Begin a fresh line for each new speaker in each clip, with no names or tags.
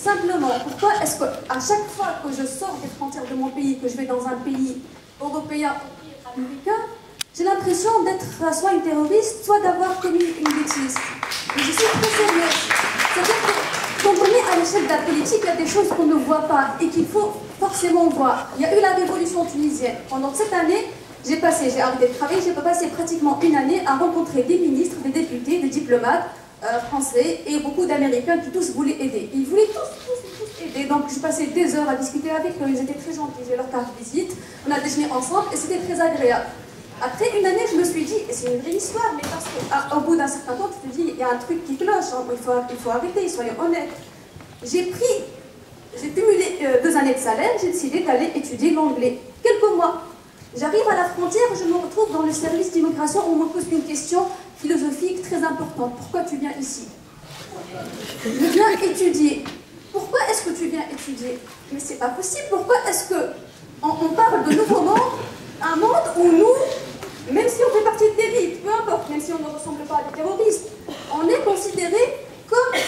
Simplement, pourquoi est-ce qu'à chaque fois que je sors des frontières de mon pays, que je vais dans un pays européen ou américain, j'ai l'impression d'être soit une terroriste, soit d'avoir commis une bêtise. Et je suis très sérieuse. C'est-à-dire que quand on est à l'échelle de la politique, il y a des choses qu'on ne voit pas et qu'il faut forcément voir. Il y a eu la révolution tunisienne. Pendant cette année, j'ai arrêté de travailler, j'ai passé pratiquement une année à rencontrer des ministres, des députés, des diplomates français et beaucoup d'Américains qui tous voulaient aider. Ils voulaient tous aider. Donc j'ai passé des heures à discuter avec eux, ils étaient très gentils, j'ai leur carte de visite, on a déjeuné ensemble et c'était très agréable. Après une année, je me suis dit, et c'est une vraie histoire, mais parce qu'au bout d'un certain temps, tu te dis, il y a un truc qui cloche, hein, il faut arrêter, soyons honnêtes. J'ai cumulé 2 années de salaire, j'ai décidé d'aller étudier l'anglais. Quelques mois. J'arrive à la frontière, je me retrouve dans le service d'immigration, on me pose une question philosophique très importante. Pourquoi tu viens ici? Je viens étudier. Pourquoi est-ce que tu viens étudier? Mais c'est pas possible. Pourquoi est-ce que on parle de nouveau monde, un monde où nous, même si on fait partie de l'élite, peu importe, même si on ne ressemble pas à des terroristes, on est considéré comme,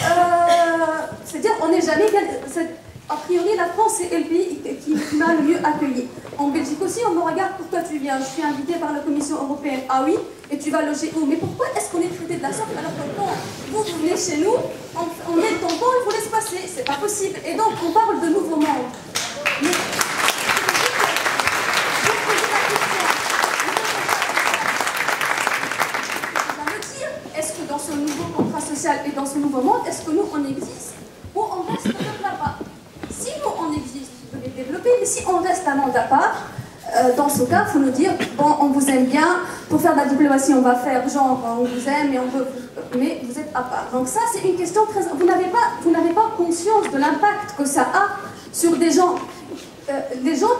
c'est-à-dire on n'est jamais, a priori la France est le pays qui m'a le mieux accueilli. En Belgique aussi, on me regarde, pourquoi tu viens? Je suis invitée par la Commission européenne. Ah oui? Et tu vas loger où? Mais pourquoi est-ce qu'on est traité de la sorte alors que quand vous venez chez nous, on met le tampon et vous laisse passer? C'est pas possible. Et donc, on parle de nouveau monde. Mais, est-ce que dans ce nouveau contrat social et dans ce nouveau monde, est-ce que nous, on existe ou on reste là-bas? Si nous, on existe, vous devez développer, mais si on reste un monde à part, dans ce cas, il faut nous dire, bon, on vous aime bien, pour faire de la diplomatie, on va faire genre, on vous aime, mais vous êtes à part. Donc ça, c'est une question très... Vous n'avez pas conscience de l'impact que ça a sur des gens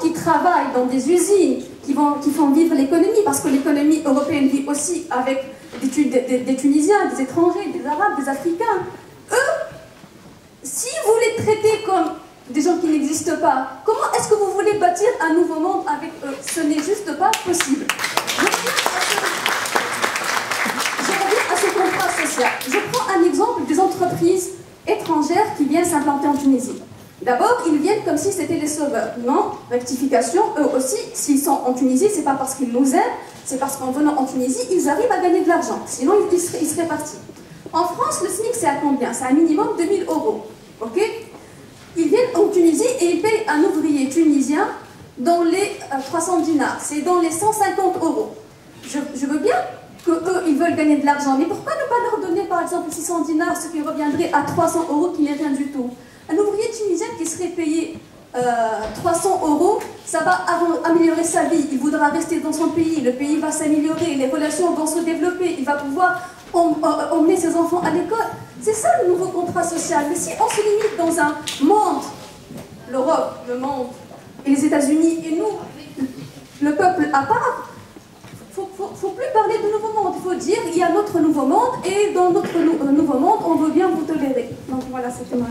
qui travaillent dans des usines, qui font vivre l'économie, parce que l'économie européenne vit aussi avec des Tunisiens, des étrangers, des Arabes, des Africains. Eux, si vous les traitez comme des gens qui n'existent pas, comment est-ce que vous voulez bâtir un nouveau monde avec eux? Ce n'est juste pas possible. Je reviens à ce contrat social. Je prends un exemple des entreprises étrangères qui viennent s'implanter en Tunisie. D'abord, ils viennent comme si c'était les sauveurs. Non, rectification, eux aussi, s'ils sont en Tunisie, c'est pas parce qu'ils nous aiment, c'est parce qu'en venant en Tunisie, ils arrivent à gagner de l'argent. Sinon, ils seraient partis. En France, le SMIC, c'est à combien? C'est un minimum de 1000 €. Ok? Ils viennent en Tunisie et ils payent un ouvrier tunisien dans les 300 dinars. C'est dans les 150 €. Je veux bien qu'eux, ils veulent gagner de l'argent, mais pourquoi ne pas leur donner, par exemple, 600 dinars, ce qui reviendrait à 300 € qui n'est rien du tout? Un ouvrier tunisien qui serait payé 300 €, ça va améliorer sa vie. Il voudra rester dans son pays, le pays va s'améliorer, les relations vont se développer, il va pouvoir emmener ses enfants à l'école. C'est ça le nouveau contrat social. Mais si on se limite dans un monde, l'Europe, le monde, et les États-Unis, et nous, le peuple à part, il ne faut plus parler de nouveau monde. Il faut dire il y a notre nouveau monde, et dans notre nouveau monde, on veut bien vous tolérer. Donc voilà, c'était ma...